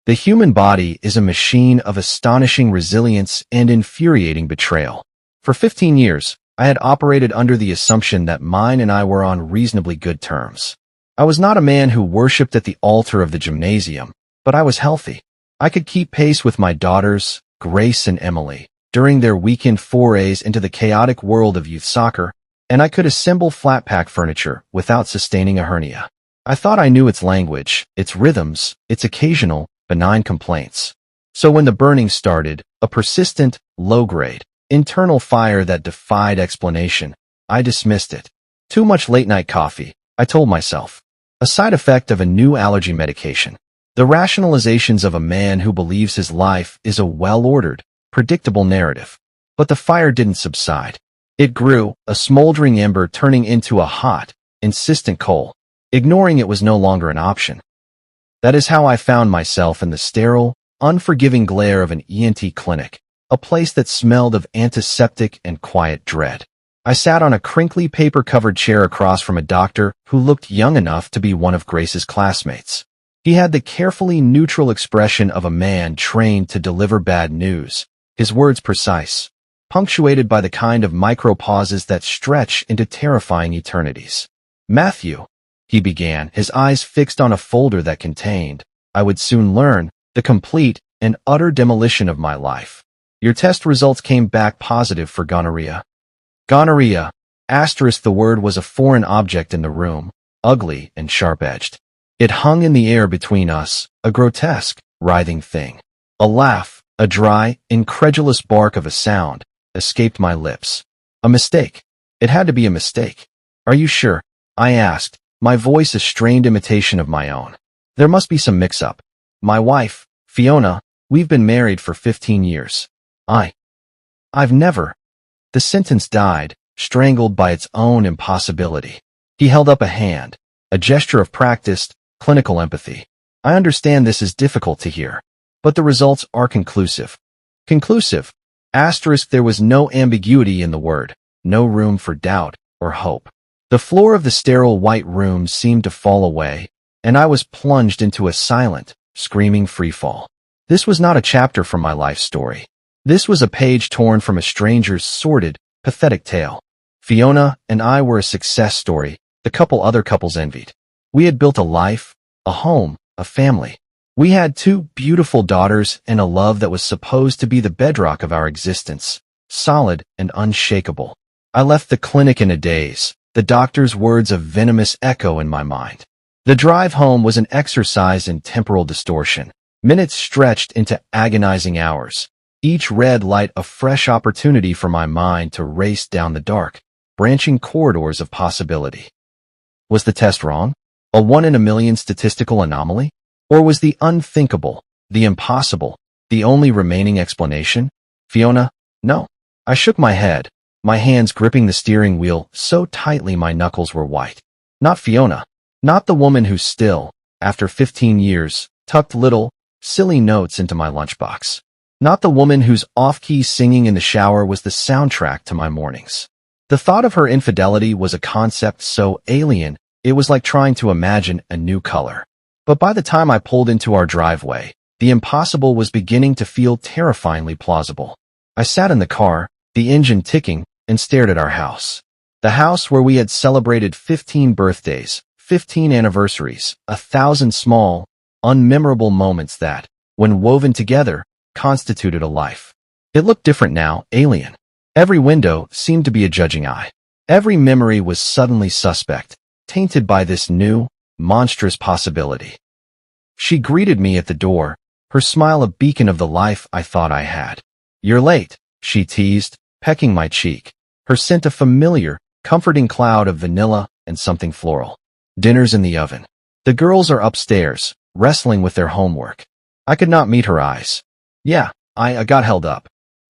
The human body is a machine of astonishing resilience and infuriating betrayal. For 15 years, I had operated under the assumption that mine and I were on reasonably good terms. I was not a man who worshipped at the altar of the gymnasium, but I was healthy. I could keep pace with my daughters, Grace and Emily, during their weekend forays into the chaotic world of youth soccer, and I could assemble flat-pack furniture without sustaining a hernia. I thought I knew its language, its rhythms, its occasional, benign complaints. So when the burning started, a persistent, low-grade, internal fire that defied explanation, I dismissed it. Too much late-night coffee, I told myself. A side effect of a new allergy medication. The rationalizations of a man who believes his life is a well-ordered, predictable narrative. But the fire didn't subside. It grew, a smoldering ember turning into a hot, insistent coal. Ignoring it was no longer an option. That is how I found myself in the sterile, unforgiving glare of an ENT clinic, a place that smelled of antiseptic and quiet dread. I sat on a crinkly paper-covered chair across from a doctor who looked young enough to be one of Grace's classmates. He had the carefully neutral expression of a man trained to deliver bad news, his words precise, punctuated by the kind of micro-pauses that stretch into terrifying eternities. "Matthew," he began, his eyes fixed on a folder that contained, I would soon learn, the complete and utter demolition of my life. "Your test results came back positive for gonorrhea." Gonorrhea, asterisk, the word was a foreign object in the room, ugly and sharp-edged. It hung in the air between us, a grotesque, writhing thing. A laugh, a dry, incredulous bark of a sound, escaped my lips. A mistake. It had to be a mistake. "Are you sure?" I asked, my voice a strained imitation of my own. "There must be some mix-up. My wife, Fiona, we've been married for 15 years. I've never—" The sentence died, strangled by its own impossibility. He held up a hand, a gesture of practiced, clinical empathy. "I understand this is difficult to hear, but the results are conclusive." Conclusive. Asterisk, there was no ambiguity in the word, no room for doubt or hope. The floor of the sterile white room seemed to fall away, and I was plunged into a silent, screaming freefall. This was not a chapter from my life story. This was a page torn from a stranger's sordid, pathetic tale. Fiona and I were a success story the couple other couples envied. We had built a life, a home, a family. We had 2 beautiful daughters and a love that was supposed to be the bedrock of our existence, solid and unshakable. I left the clinic in a daze, the doctor's words a venomous echo in my mind. The drive home was an exercise in temporal distortion. Minutes stretched into agonizing hours. Each red light a fresh opportunity for my mind to race down the dark, branching corridors of possibility. Was the test wrong? A 1 in a million statistical anomaly? Or was the unthinkable, the impossible, the only remaining explanation? Fiona? No. I shook my head, my hands gripping the steering wheel so tightly my knuckles were white. Not Fiona. Not the woman who still, after 15 years, tucked little, silly notes into my lunchbox. Not the woman whose off-key singing in the shower was the soundtrack to my mornings. The thought of her infidelity was a concept so alien, it was like trying to imagine a new color. But by the time I pulled into our driveway, the impossible was beginning to feel terrifyingly plausible. I sat in the car, the engine ticking, and stared at our house. The house where we had celebrated 15 birthdays, 15 anniversaries, 1,000 small, unmemorable moments that, when woven together, constituted a life. It looked different now, alien. Every window seemed to be a judging eye. Every memory was suddenly suspect, tainted by this new, monstrous possibility. She greeted me at the door, her smile a beacon of the life I thought I had. "You're late," she teased, pecking my cheek, her scent a familiar, comforting cloud of vanilla and something floral. "Dinner's in the oven. The girls are upstairs, wrestling with their homework." I could not meet her eyes. "Yeah, I got held up."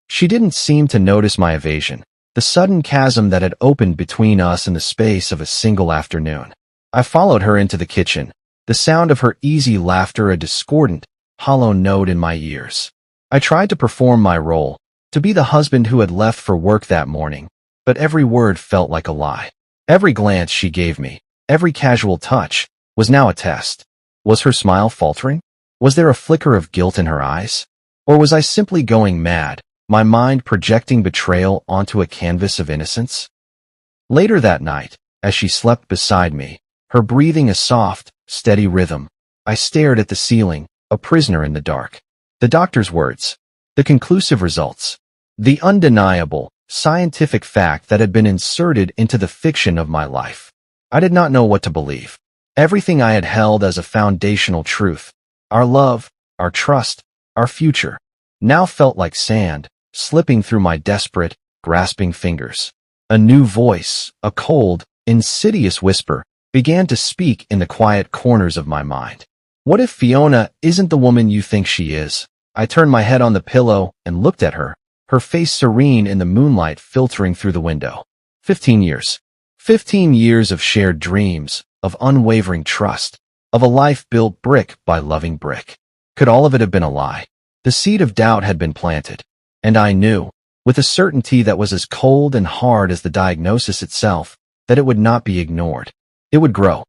She didn't seem to notice my evasion, the sudden chasm that had opened between us in the space of a single afternoon. I followed her into the kitchen, the sound of her easy laughter a discordant, hollow note in my ears. I tried to perform my role, to be the husband who had left for work that morning, but every word felt like a lie. Every glance she gave me, every casual touch, was now a test. Was her smile faltering? Was there a flicker of guilt in her eyes? Or was I simply going mad, my mind projecting betrayal onto a canvas of innocence? Later that night, as she slept beside me, her breathing a soft, steady rhythm, I stared at the ceiling, a prisoner in the dark. The doctor's words, the conclusive results, the undeniable, scientific fact that had been inserted into the fiction of my life. I did not know what to believe. Everything I had held as a foundational truth, our love, our trust, our future, now felt like sand, slipping through my desperate, grasping fingers. A new voice, a cold, insidious whisper, began to speak in the quiet corners of my mind. What if Fiona isn't the woman you think she is? I turned my head on the pillow and looked at her, her face serene in the moonlight filtering through the window. 15 years. 15 years of shared dreams, of unwavering trust, of a life built brick by loving brick. Could all of it have been a lie? The seed of doubt had been planted, and I knew, with a certainty that was as cold and hard as the diagnosis itself, that it would not be ignored. It would grow,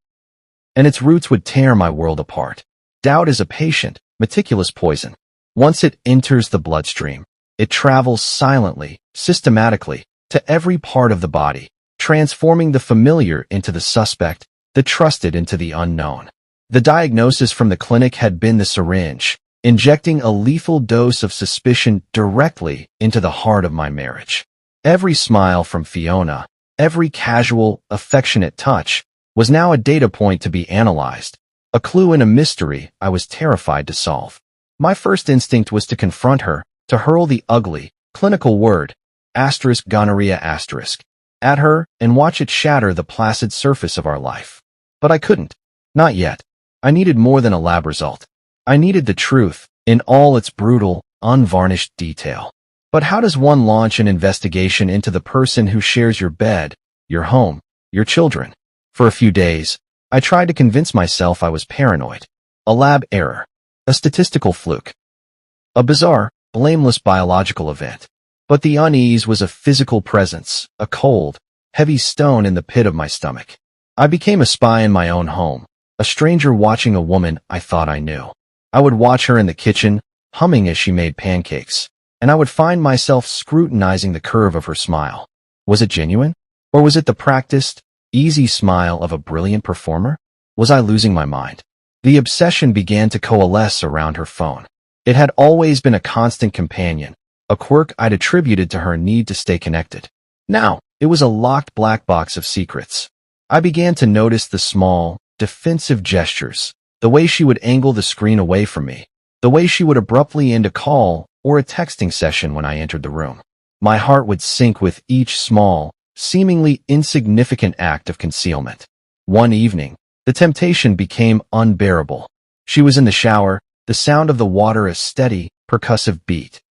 and its roots would tear my world apart. Doubt is a patient, meticulous poison. Once it enters the bloodstream, it travels silently, systematically, to every part of the body, transforming the familiar into the suspect, the trusted into the unknown. The diagnosis from the clinic had been the syringe, injecting a lethal dose of suspicion directly into the heart of my marriage. Every smile from Fiona, every casual, affectionate touch, was now a data point to be analyzed, a clue in a mystery I was terrified to solve. My first instinct was to confront her, to hurl the ugly, clinical word, *gonorrhea*, at her and watch it shatter the placid surface of our life. But I couldn't. Not yet. I needed more than a lab result. I needed the truth, in all its brutal, unvarnished detail. But how does one launch an investigation into the person who shares your bed, your home, your children? For a few days, I tried to convince myself I was paranoid. A lab error. A statistical fluke. A bizarre, blameless biological event. But the unease was a physical presence, a cold, heavy stone in the pit of my stomach. I became a spy in my own home, a stranger watching a woman I thought I knew. I would watch her in the kitchen, humming as she made pancakes, and I would find myself scrutinizing the curve of her smile. Was it genuine? Or was it the practiced, easy smile of a brilliant performer? Was I losing my mind? The obsession began to coalesce around her phone. It had always been a constant companion, a quirk I'd attributed to her need to stay connected. Now, it was a locked black box of secrets. I began to notice the small, defensive gestures, the way she would angle the screen away from me, the way she would abruptly end a call or a texting session when I entered the room. My heart would sink with each small, seemingly insignificant act of concealment. One evening, the temptation became unbearable. She was in the shower, the sound of the water a steady, percussive beat.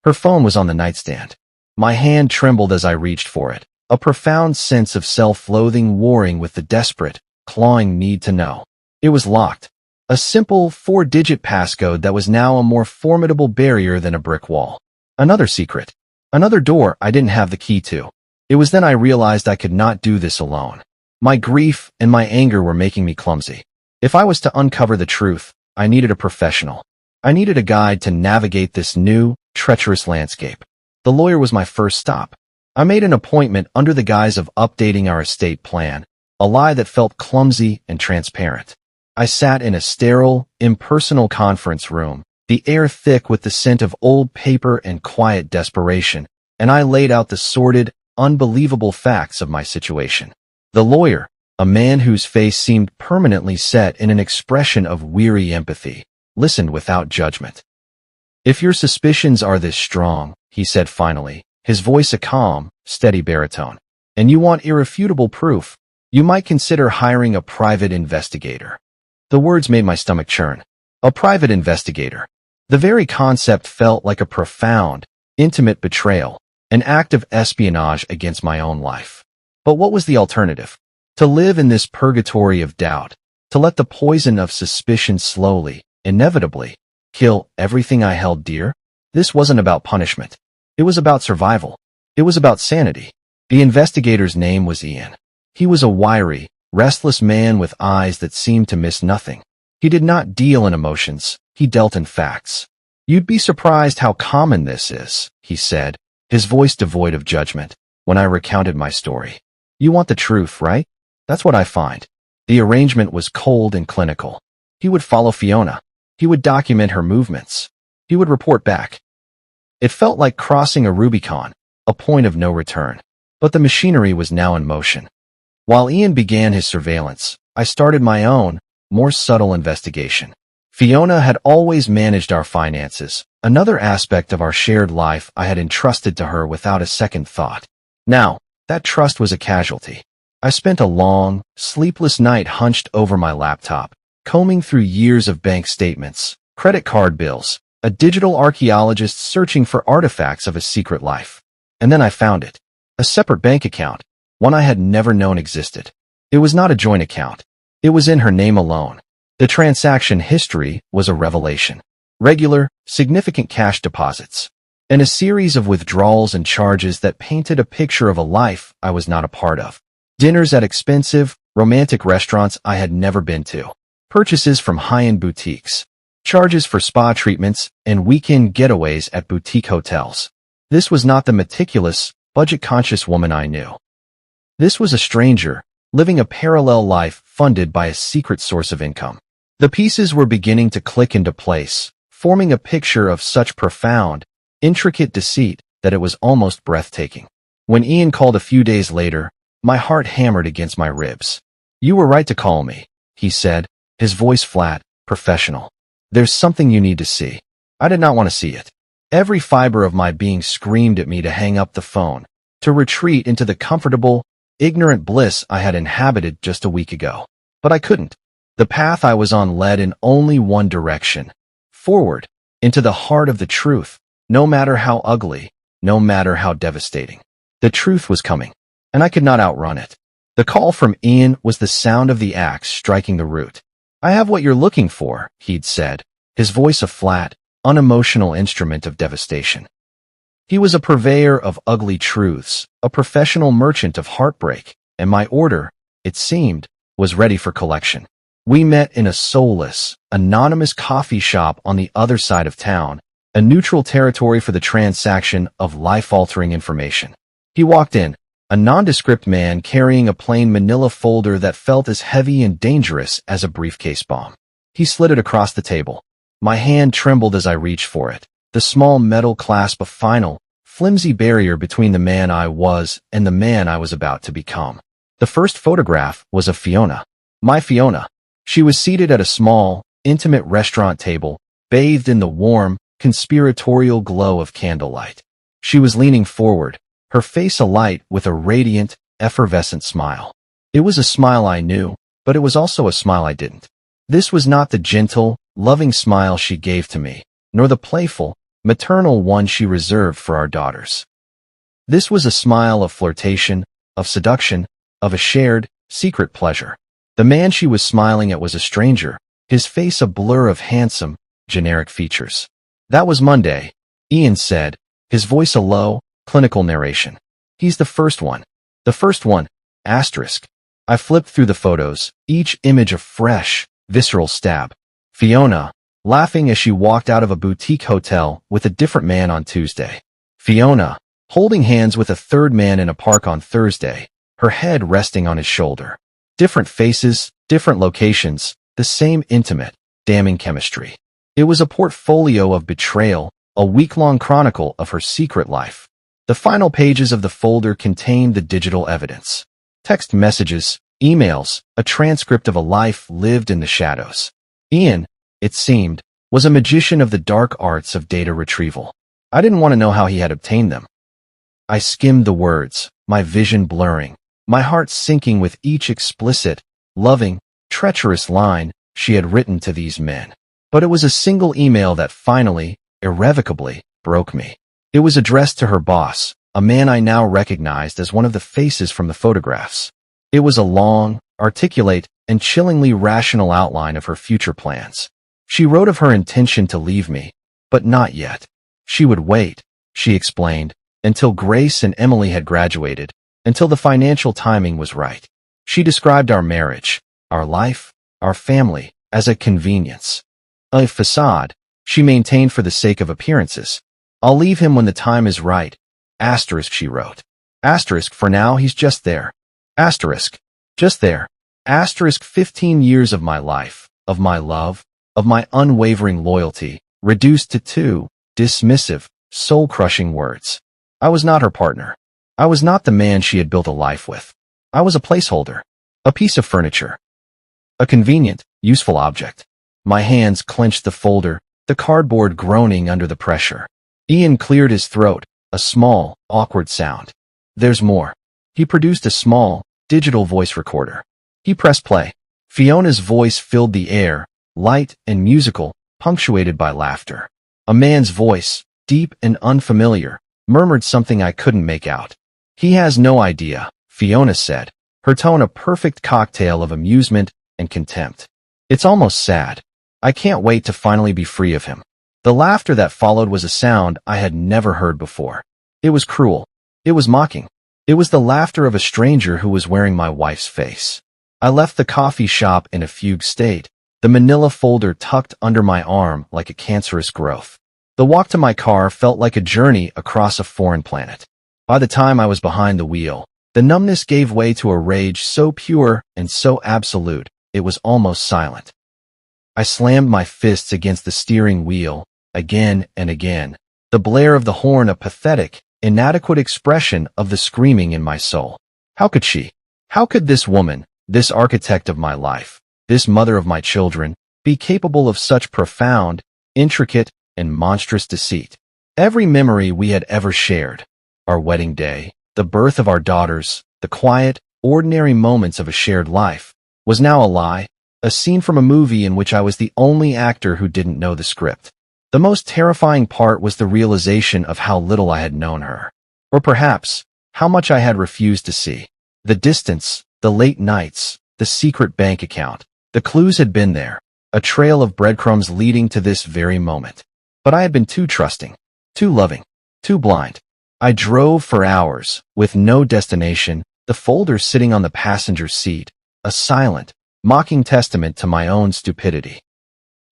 Her phone was on the nightstand. My hand trembled as I reached for it, a profound sense of self-loathing warring with the desperate, clawing need to know. It was locked. A simple, 4-digit passcode that was now a more formidable barrier than a brick wall. Another secret. Another door I didn't have the key to. It was then I realized I could not do this alone. My grief and my anger were making me clumsy. If I was to uncover the truth, I needed a professional. I needed a guide to navigate this new, treacherous landscape. The lawyer was my first stop. I made an appointment under the guise of updating our estate plan, a lie that felt clumsy and transparent. I sat in a sterile, impersonal conference room, the air thick with the scent of old paper and quiet desperation, and I laid out the sordid, unbelievable facts of my situation. The lawyer, a man whose face seemed permanently set in an expression of weary empathy, listened without judgment. "If your suspicions are this strong," he said finally, his voice a calm, steady baritone, "and you want irrefutable proof, you might consider hiring a private investigator." The words made my stomach churn. A private investigator. The very concept felt like a profound, intimate betrayal, an act of espionage against my own life. But what was the alternative? To live in this purgatory of doubt, to let the poison of suspicion slowly, inevitably, kill everything I held dear? This wasn't about punishment. It was about survival. It was about sanity. The investigator's name was Ian. He was a wiry, restless man with eyes that seemed to miss nothing. He did not deal in emotions, he dealt in facts. "You'd be surprised how common this is," he said, his voice devoid of judgment, when I recounted my story. "You want the truth, right? That's what I find." The arrangement was cold and clinical. He would follow Fiona. He would document her movements. He would report back. It felt like crossing a Rubicon, a point of no return. But the machinery was now in motion. While Ian began his surveillance, I started my own, more subtle investigation. Fiona had always managed our finances, another aspect of our shared life I had entrusted to her without a second thought. Now, that trust was a casualty. I spent a long, sleepless night hunched over my laptop, combing through years of bank statements, credit card bills, a digital archaeologist searching for artifacts of a secret life. And then I found it. A separate bank account, one I had never known existed. It was not a joint account. It was in her name alone. The transaction history was a revelation. Regular, significant cash deposits, and a series of withdrawals and charges that painted a picture of a life I was not a part of. Dinners at expensive, romantic restaurants I had never been to. Purchases from high-end boutiques. Charges for spa treatments and weekend getaways at boutique hotels. This was not the meticulous, budget-conscious woman I knew. This was a stranger, living a parallel life funded by a secret source of income. The pieces were beginning to click into place, forming a picture of such profound, intricate deceit that it was almost breathtaking. When Ian called a few days later, my heart hammered against my ribs. "You were right to call me," he said, his voice flat, professional. "There's something you need to see." I did not want to see it. Every fiber of my being screamed at me to hang up the phone, to retreat into the comfortable, ignorant bliss I had inhabited just a week ago. But I couldn't. The path I was on led in only one direction. Forward, into the heart of the truth, no matter how ugly, no matter how devastating. The truth was coming, and I could not outrun it. The call from Ian was the sound of the axe striking the root. "I have what you're looking for," he'd said, his voice a flat, unemotional instrument of devastation. He was a purveyor of ugly truths, a professional merchant of heartbreak, and my order, it seemed, was ready for collection. We met in a soulless, anonymous coffee shop on the other side of town, a neutral territory for the transaction of life-altering information. He walked in, a nondescript man carrying a plain manila folder that felt as heavy and dangerous as a briefcase bomb. He slid it across the table. My hand trembled as I reached for it, the small metal clasp a final, flimsy barrier between the man I was and the man I was about to become. The first photograph was of Fiona. My Fiona. She was seated at a small, intimate restaurant table, bathed in the warm, conspiratorial glow of candlelight. She was leaning forward, her face alight with a radiant, effervescent smile. It was a smile I knew, but it was also a smile I didn't. This was not the gentle, loving smile she gave to me, nor the playful, maternal one she reserved for our daughters. This was a smile of flirtation, of seduction, of a shared, secret pleasure. The man she was smiling at was a stranger, his face a blur of handsome, generic features. "That was Monday," Ian said, his voice a low, clinical narration. "He's the first one. The first one, asterisk." I flipped through the photos, each image a fresh, visceral stab. Fiona, laughing as she walked out of a boutique hotel with a different man on Tuesday. Fiona, holding hands with a third man in a park on Thursday, her head resting on his shoulder. Different faces, different locations, the same intimate, damning chemistry. It was a portfolio of betrayal, a week-long chronicle of her secret life. The final pages of the folder contained the digital evidence. Text messages, emails, a transcript of a life lived in the shadows. Ian, it seemed, was a magician of the dark arts of data retrieval. I didn't want to know how he had obtained them. I skimmed the words, my vision blurring, my heart sinking with each explicit, loving, treacherous line she had written to these men. But it was a single email that finally, irrevocably, broke me. It was addressed to her boss, a man I now recognized as one of the faces from the photographs. It was a long, articulate, and chillingly rational outline of her future plans. She wrote of her intention to leave me, but not yet. She would wait, she explained, until Grace and Emily had graduated, until the financial timing was right. She described our marriage, our life, our family, as a convenience. A facade she maintained for the sake of appearances. I'll leave him when the time is right. Asterisk, she wrote. Asterisk, for now he's just there. Asterisk, just there. Asterisk, 15 years of my life, of my love, of my unwavering loyalty, reduced to 2 dismissive, soul-crushing words. I was not her partner. I was not the man she had built a life with. I was a placeholder, a piece of furniture, a convenient, useful object. My hands clenched the folder, the cardboard groaning under the pressure. Ian cleared his throat, a small, awkward sound. There's more. He produced a small, digital voice recorder. He pressed play. Fiona's voice filled the air, light and musical, punctuated by laughter. A man's voice, deep and unfamiliar, murmured something I couldn't make out. He has no idea, Fiona said, her tone a perfect cocktail of amusement and contempt. It's almost sad. I can't wait to finally be free of him. The laughter that followed was a sound I had never heard before. It was cruel. It was mocking. It was the laughter of a stranger who was wearing my wife's face. I left the coffee shop in a fugue state, the manila folder tucked under my arm like a cancerous growth. The walk to my car felt like a journey across a foreign planet. By the time I was behind the wheel, the numbness gave way to a rage so pure and so absolute, it was almost silent. I slammed my fists against the steering wheel, again and again, the blare of the horn a pathetic, inadequate expression of the screaming in my soul. How could she? How could this woman, this architect of my life, this mother of my children, be capable of such profound, intricate, and monstrous deceit? Every memory we had ever shared, our wedding day, the birth of our daughters, the quiet, ordinary moments of a shared life, was now a lie, a scene from a movie in which I was the only actor who didn't know the script. The most terrifying part was the realization of how little I had known her. Or perhaps, how much I had refused to see. The distance, the late nights, the secret bank account. The clues had been there, a trail of breadcrumbs leading to this very moment. But I had been too trusting, too loving, too blind. I drove for hours, with no destination, the folder sitting on the passenger seat, a silent, mocking testament to my own stupidity.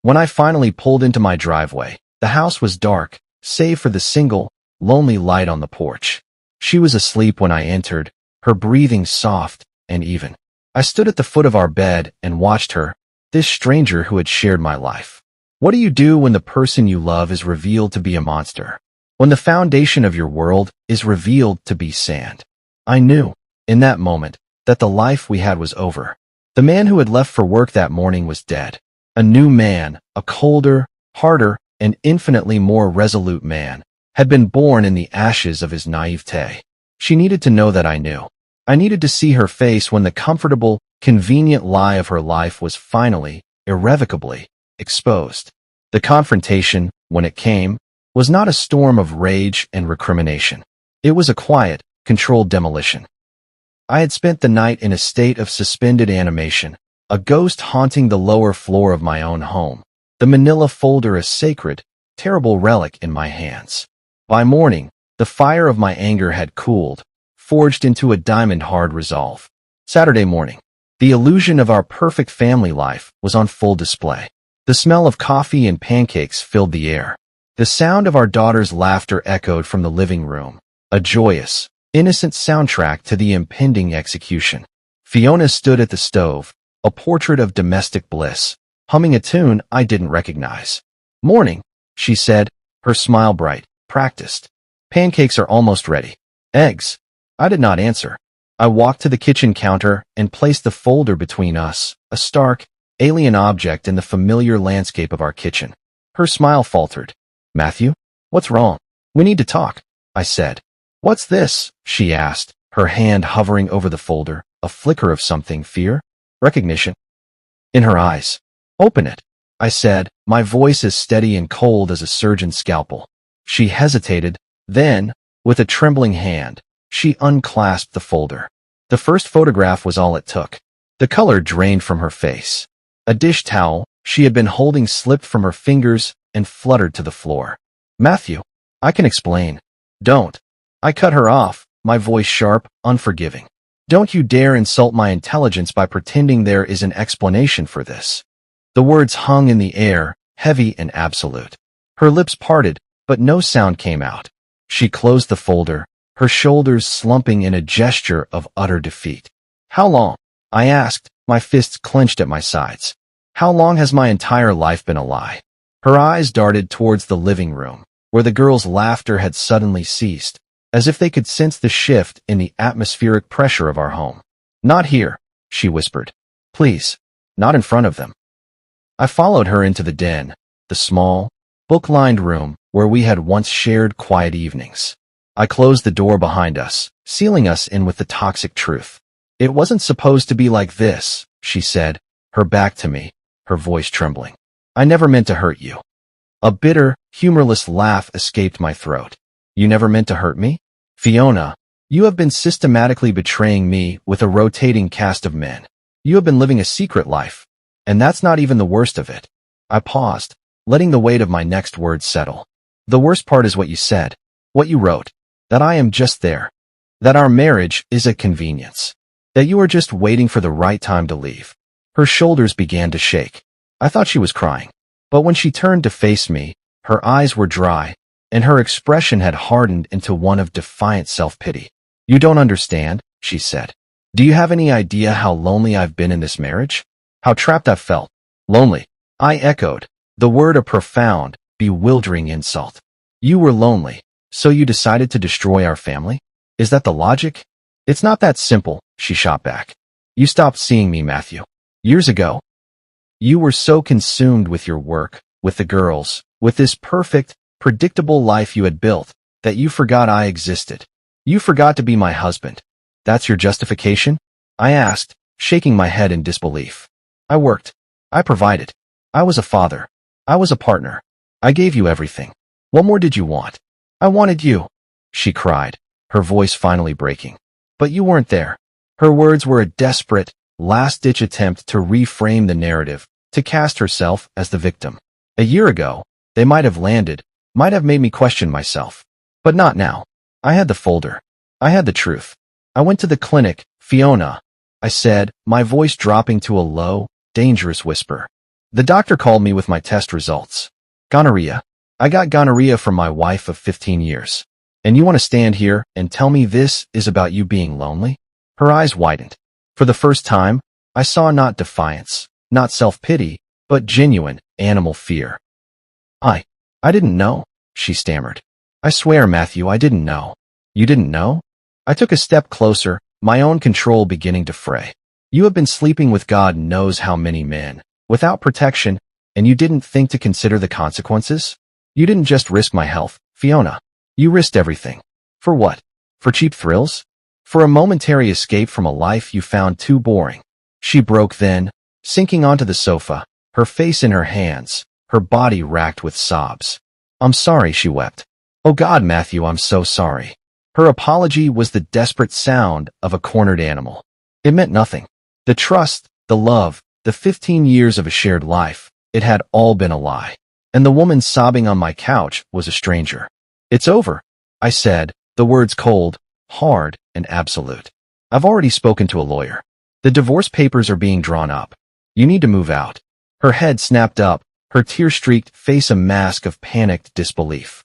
When I finally pulled into my driveway, the house was dark, save for the single, lonely light on the porch. She was asleep when I entered, her breathing soft and even. I stood at the foot of our bed and watched her, this stranger who had shared my life. What do you do when the person you love is revealed to be a monster? When the foundation of your world is revealed to be sand? I knew, in that moment, that the life we had was over. The man who had left for work that morning was dead. A new man, a colder, harder, and infinitely more resolute man, had been born in the ashes of his naivete. She needed to know that I knew. I needed to see her face when the comfortable, convenient lie of her life was finally, irrevocably, exposed. The confrontation, when it came, was not a storm of rage and recrimination. It was a quiet, controlled demolition. I had spent the night in a state of suspended animation, a ghost haunting the lower floor of my own home, the manila folder a sacred, terrible relic in my hands. By morning, the fire of my anger had cooled, forged into a diamond-hard resolve. Saturday morning, the illusion of our perfect family life was on full display. The smell of coffee and pancakes filled the air. The sound of our daughter's laughter echoed from the living room, a joyous, innocent soundtrack to the impending execution. Fiona stood at the stove, a portrait of domestic bliss, humming a tune I didn't recognize. "Morning," she said, her smile bright, practiced. "Pancakes are almost ready. Eggs?" I did not answer. I walked to the kitchen counter and placed the folder between us, a stark, alien object in the familiar landscape of our kitchen. Her smile faltered. "Matthew? What's wrong? We need to talk," I said. "What's this?" she asked, her hand hovering over the folder, a flicker of something, fear? Recognition? In her eyes. "Open it," I said, my voice as steady and cold as a surgeon's scalpel. She hesitated, then, with a trembling hand, she unclasped the folder. The first photograph was all it took. The color drained from her face. A dish towel she had been holding slipped from her fingers and fluttered to the floor. "Matthew, I can explain." "Don't." I cut her off, my voice sharp, unforgiving. "Don't you dare insult my intelligence by pretending there is an explanation for this." The words hung in the air, heavy and absolute. Her lips parted, but no sound came out. She closed the folder, her shoulders slumping in a gesture of utter defeat. How long? I asked, my fists clenched at my sides. How long has my entire life been a lie? Her eyes darted towards the living room, where the girls' laughter had suddenly ceased, as if they could sense the shift in the atmospheric pressure of our home. Not here, she whispered. Please, not in front of them. I followed her into the den, the small, book-lined room where we had once shared quiet evenings. I closed the door behind us, sealing us in with the toxic truth. It wasn't supposed to be like this, she said, her back to me, her voice trembling. I never meant to hurt you. A bitter, humorless laugh escaped my throat. You never meant to hurt me? Fiona, you have been systematically betraying me with a rotating cast of men. You have been living a secret life. And that's not even the worst of it. I paused, letting the weight of my next words settle. The worst part is what you said, what you wrote, that I am just there, that our marriage is a convenience, that you are just waiting for the right time to leave. Her shoulders began to shake. I thought she was crying, but when she turned to face me, her eyes were dry, and her expression had hardened into one of defiant self-pity. You don't understand, she said. Do you have any idea how lonely I've been in this marriage? How trapped I've felt? Lonely. I echoed, the word a profound, bewildering insult. You were lonely, so you decided to destroy our family? Is that the logic? It's not that simple, she shot back. You stopped seeing me, Matthew. Years ago. You were so consumed with your work, with the girls, with this perfect, predictable life you had built, that you forgot I existed. You forgot to be my husband. That's your justification? I asked, shaking my head in disbelief. I worked. I provided. I was a father. I was a partner. I gave you everything. What more did you want? I wanted you, she cried, her voice finally breaking. But you weren't there. Her words were a desperate, last-ditch attempt to reframe the narrative, to cast herself as the victim. A year ago, they might have landed, might have made me question myself. But not now. I had the folder. I had the truth. I went to the clinic, Fiona, I said, my voice dropping to a low, dangerous whisper. The doctor called me with my test results. Gonorrhea. I got gonorrhea from my wife of 15 years. And you want to stand here and tell me this is about you being lonely? Her eyes widened. For the first time, I saw not defiance, not self-pity, but genuine, animal fear. I didn't know, she stammered. I swear, Matthew, I didn't know. You didn't know? I took a step closer, my own control beginning to fray. You have been sleeping with God knows how many men, without protection, and you didn't think to consider the consequences? You didn't just risk my health, Fiona. You risked everything. For what? For cheap thrills? For a momentary escape from a life you found too boring. She broke then, sinking onto the sofa, her face in her hands, her body racked with sobs. I'm sorry, she wept. Oh God, Matthew, I'm so sorry. Her apology was the desperate sound of a cornered animal. It meant nothing. The trust, the love, the 15 years of a shared life, it had all been a lie. And the woman sobbing on my couch was a stranger. It's over, I said, the words cold, hard, and absolute. I've already spoken to a lawyer. The divorce papers are being drawn up. You need to move out. Her head snapped up, her tear-streaked face a mask of panicked disbelief.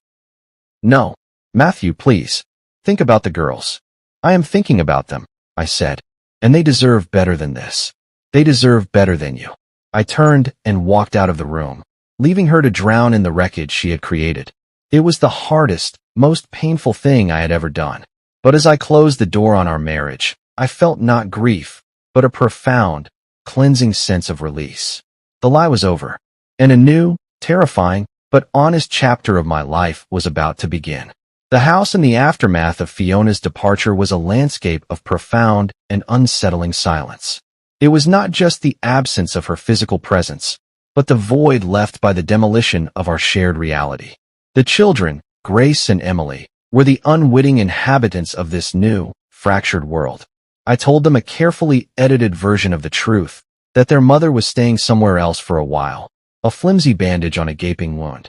No, Matthew, please. Think about the girls. I am thinking about them, I said. And they deserve better than this. They deserve better than you. I turned and walked out of the room, leaving her to drown in the wreckage she had created. It was the hardest, most painful thing I had ever done. But as I closed the door on our marriage, I felt not grief, but a profound, cleansing sense of release. The lie was over, and a new, terrifying, but honest chapter of my life was about to begin. The house in the aftermath of Fiona's departure was a landscape of profound and unsettling silence. It was not just the absence of her physical presence, but the void left by the demolition of our shared reality. The children, Grace and Emily, were the unwitting inhabitants of this new, fractured world. I told them a carefully edited version of the truth, that their mother was staying somewhere else for a while, a flimsy bandage on a gaping wound.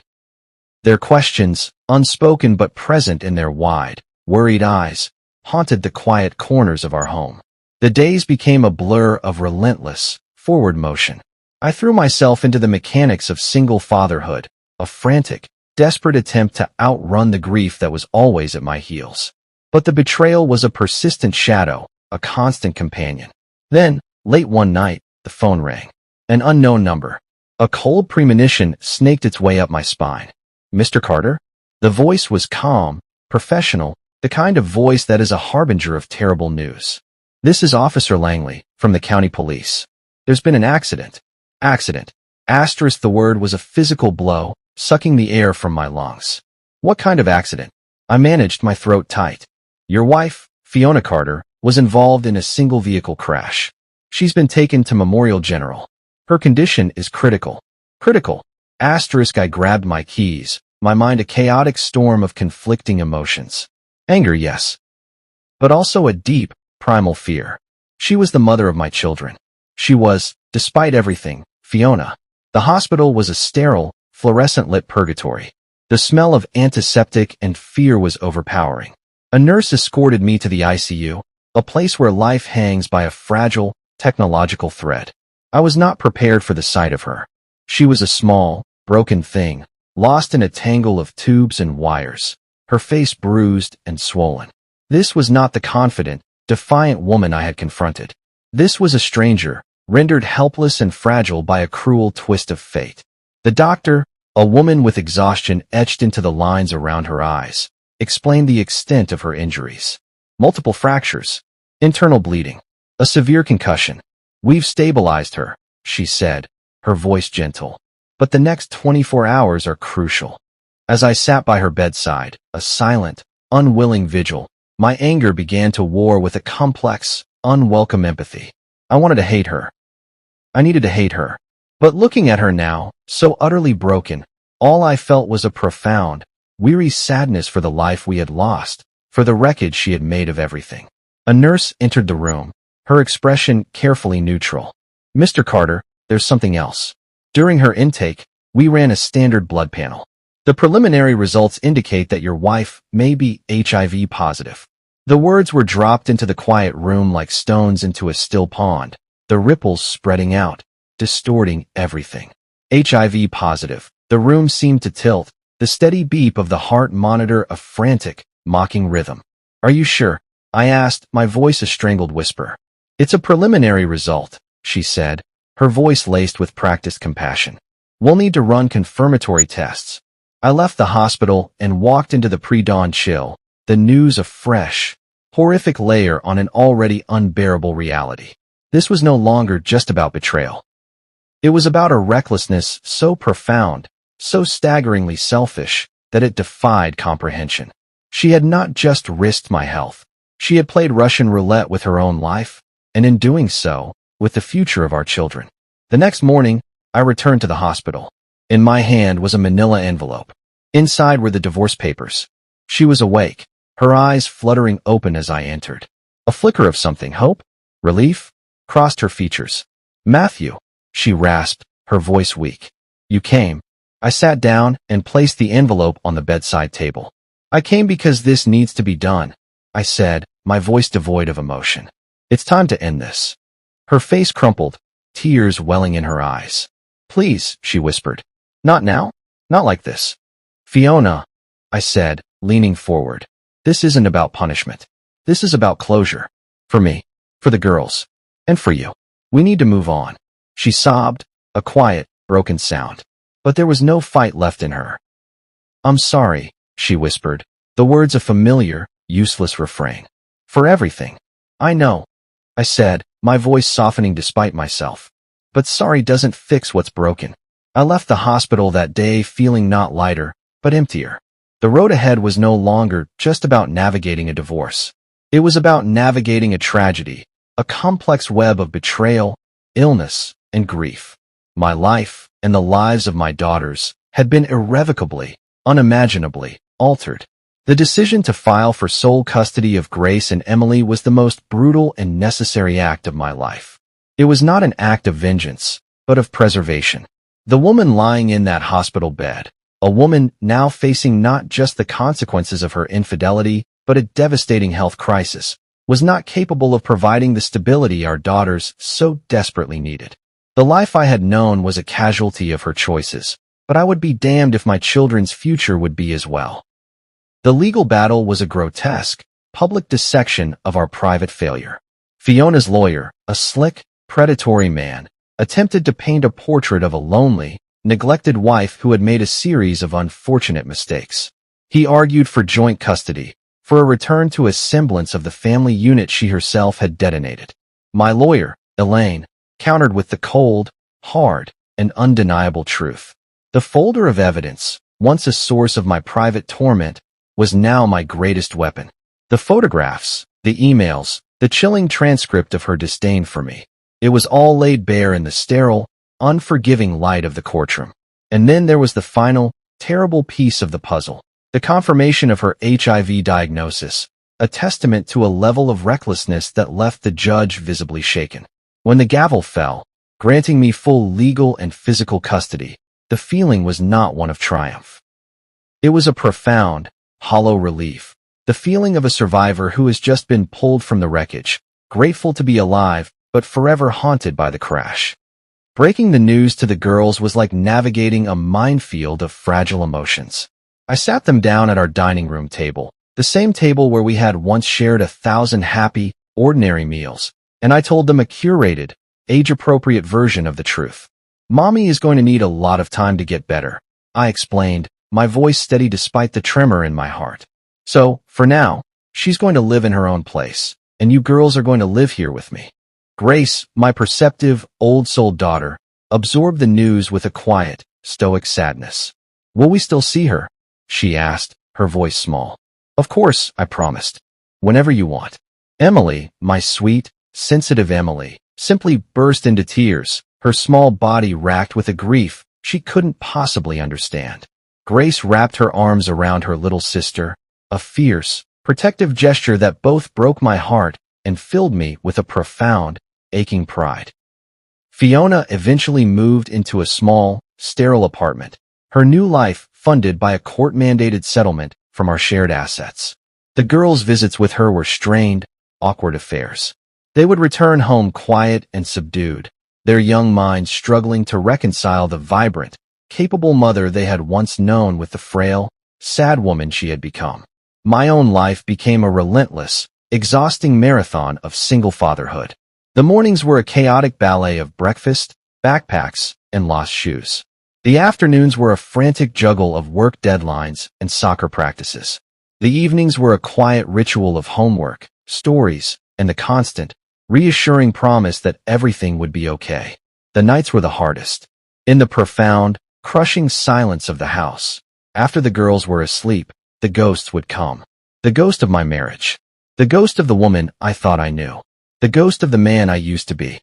Their questions, unspoken but present in their wide, worried eyes, haunted the quiet corners of our home. The days became a blur of relentless, forward motion. I threw myself into the mechanics of single fatherhood, a frantic, desperate attempt to outrun the grief that was always at my heels. But the betrayal was a persistent shadow, a constant companion. Then, late one night, the phone rang. An unknown number. A cold premonition snaked its way up my spine. Mr. Carter? The voice was calm, professional, the kind of voice that is a harbinger of terrible news. This is Officer Langley, from the county police. There's been an accident. Accident. Asterisk, the word was a physical blow, sucking the air from my lungs. What kind of accident? I managed my throat tight. Your wife, Fiona Carter, was involved in a single vehicle crash. She's been taken to Memorial General. Her condition is critical. Critical. Asterisk, I grabbed my keys, my mind a chaotic storm of conflicting emotions. Anger, yes. But also a deep, primal fear. She was the mother of my children. She was, despite everything, Fiona. The hospital was a sterile, fluorescent-lit purgatory. The smell of antiseptic and fear was overpowering. A nurse escorted me to the ICU, a place where life hangs by a fragile, technological thread. I was not prepared for the sight of her. She was a small, broken thing, lost in a tangle of tubes and wires, her face bruised and swollen. This was not the confident, defiant woman I had confronted. This was a stranger, rendered helpless and fragile by a cruel twist of fate. The doctor, a woman with exhaustion etched into the lines around her eyes, explained the extent of her injuries. Multiple fractures, internal bleeding, a severe concussion. We've stabilized her, she said, her voice gentle. But the next 24 hours are crucial. As I sat by her bedside, a silent, unwilling vigil, my anger began to war with a complex, unwelcome empathy. I wanted to hate her. I needed to hate her. But looking at her now, so utterly broken, all I felt was a profound, weary sadness for the life we had lost, for the wreckage she had made of everything. A nurse entered the room, her expression carefully neutral. Mr. Carter, there's something else. During her intake, we ran a standard blood panel. The preliminary results indicate that your wife may be HIV positive. The words were dropped into the quiet room like stones into a still pond, the ripples spreading out, distorting everything. HIV positive. The room seemed to tilt, the steady beep of the heart monitor a frantic, mocking rhythm. Are you sure? I asked, my voice a strangled whisper. It's a preliminary result, she said, her voice laced with practiced compassion. We'll need to run confirmatory tests. I left the hospital and walked into the pre-dawn chill, the news a fresh, horrific layer on an already unbearable reality. This was no longer just about betrayal. It was about a recklessness so profound, so staggeringly selfish, that it defied comprehension. She had not just risked my health. She had played Russian roulette with her own life, and in doing so, with the future of our children. The next morning, I returned to the hospital. In my hand was a manila envelope. Inside were the divorce papers. She was awake, her eyes fluttering open as I entered. A flicker of something, hope, relief, crossed her features. Matthew, she rasped, her voice weak. You came. I sat down and placed the envelope on the bedside table. I came because this needs to be done, I said, my voice devoid of emotion. It's time to end this. Her face crumpled, tears welling in her eyes. Please, she whispered. Not now? Not like this. Fiona, I said, leaning forward. This isn't about punishment. This is about closure. For me, for the girls, and for you. We need to move on. She sobbed, a quiet, broken sound. But there was no fight left in her. I'm sorry, she whispered, the words a familiar, useless refrain. For everything. I know, I said, my voice softening despite myself. But sorry doesn't fix what's broken. I left the hospital that day feeling not lighter, but emptier. The road ahead was no longer just about navigating a divorce. It was about navigating a tragedy, a complex web of betrayal, illness, and grief. My life, and the lives of my daughters, had been irrevocably, unimaginably, altered. The decision to file for sole custody of Grace and Emily was the most brutal and necessary act of my life. It was not an act of vengeance, but of preservation. The woman lying in that hospital bed, a woman now facing not just the consequences of her infidelity, but a devastating health crisis, was not capable of providing the stability our daughters so desperately needed. The life I had known was a casualty of her choices, but I would be damned if my children's future would be as well. The legal battle was a grotesque, public dissection of our private failure. Fiona's lawyer, a slick, predatory man, attempted to paint a portrait of a lonely, neglected wife who had made a series of unfortunate mistakes. He argued for joint custody, for a return to a semblance of the family unit she herself had detonated. My lawyer, Elaine, countered with the cold, hard, and undeniable truth. The folder of evidence, once a source of my private torment, was now my greatest weapon. The photographs, the emails, the chilling transcript of her disdain for me. It was all laid bare in the sterile, unforgiving light of the courtroom. And then there was the final, terrible piece of the puzzle. The confirmation of her HIV diagnosis, a testament to a level of recklessness that left the judge visibly shaken. When the gavel fell, granting me full legal and physical custody, the feeling was not one of triumph. It was a profound, hollow relief, the feeling of a survivor who has just been pulled from the wreckage, grateful to be alive, but forever haunted by the crash. Breaking the news to the girls was like navigating a minefield of fragile emotions. I sat them down at our dining room table, the same table where we had once shared 1,000 happy, ordinary meals, and I told them a curated, age-appropriate version of the truth. Mommy is going to need a lot of time to get better, I explained, my voice steady despite the tremor in my heart. So, for now, she's going to live in her own place, and you girls are going to live here with me. Grace, my perceptive, old-souled daughter, absorbed the news with a quiet, stoic sadness. Will we still see her? She asked, her voice small. Of course, I promised. Whenever you want. Emily, my sweet, sensitive Emily, simply burst into tears, her small body racked with a grief she couldn't possibly understand. Grace wrapped her arms around her little sister, a fierce, protective gesture that both broke my heart and filled me with a profound, aching pride. Fiona eventually moved into a small, sterile apartment, her new life funded by a court-mandated settlement from our shared assets. The girls' visits with her were strained, awkward affairs. They would return home quiet and subdued, their young minds struggling to reconcile the vibrant, capable mother they had once known with the frail, sad woman she had become. My own life became a relentless, exhausting marathon of single fatherhood. The mornings were a chaotic ballet of breakfast, backpacks, and lost shoes. The afternoons were a frantic juggle of work deadlines and soccer practices. The evenings were a quiet ritual of homework, stories, and the constant, reassuring promise that everything would be okay. The nights were the hardest. In the profound, crushing silence of the house, after the girls were asleep, the ghosts would come. The ghost of my marriage. The ghost of the woman I thought I knew. The ghost of the man I used to be.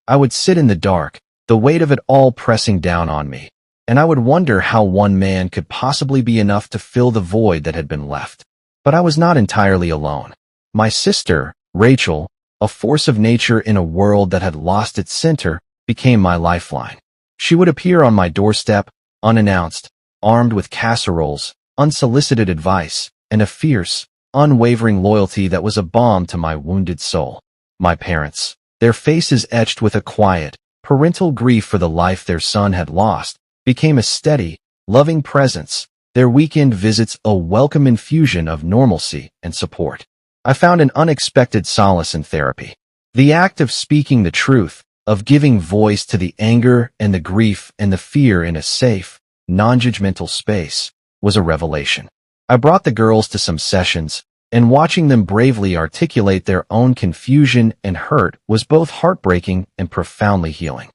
I would sit in the dark, the weight of it all pressing down on me, and I would wonder how one man could possibly be enough to fill the void that had been left. But I was not entirely alone. My sister, Rachel, a force of nature in a world that had lost its center, became my lifeline. She would appear on my doorstep, unannounced, armed with casseroles, unsolicited advice, and a fierce, unwavering loyalty that was a balm to my wounded soul. My parents, their faces etched with a quiet, parental grief for the life their son had lost, became a steady, loving presence, their weekend visits a welcome infusion of normalcy and support. I found an unexpected solace in therapy. The act of speaking the truth, of giving voice to the anger and the grief and the fear in a safe, non-judgmental space, was a revelation. I brought the girls to some sessions, and watching them bravely articulate their own confusion and hurt was both heartbreaking and profoundly healing.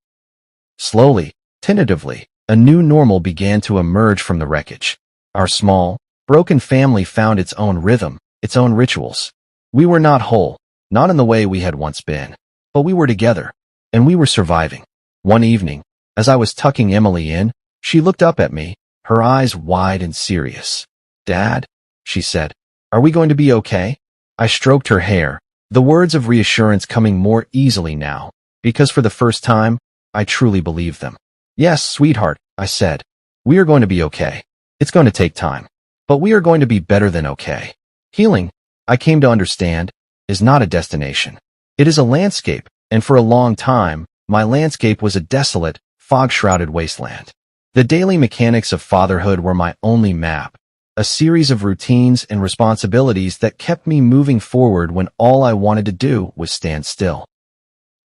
Slowly, tentatively, a new normal began to emerge from the wreckage. Our small, broken family found its own rhythm, its own rituals. We were not whole, not in the way we had once been, but we were together, and we were surviving. One evening, as I was tucking Emily in, she looked up at me, her eyes wide and serious. "Dad," she said, "are we going to be okay?" I stroked her hair, the words of reassurance coming more easily now, because for the first time, I truly believed them. "Yes, sweetheart," I said. "We are going to be okay. It's going to take time, but we are going to be better than okay." Healing, I came to understand, is not a destination. It is a landscape, and for a long time, my landscape was a desolate, fog-shrouded wasteland. The daily mechanics of fatherhood were my only map, a series of routines and responsibilities that kept me moving forward when all I wanted to do was stand still.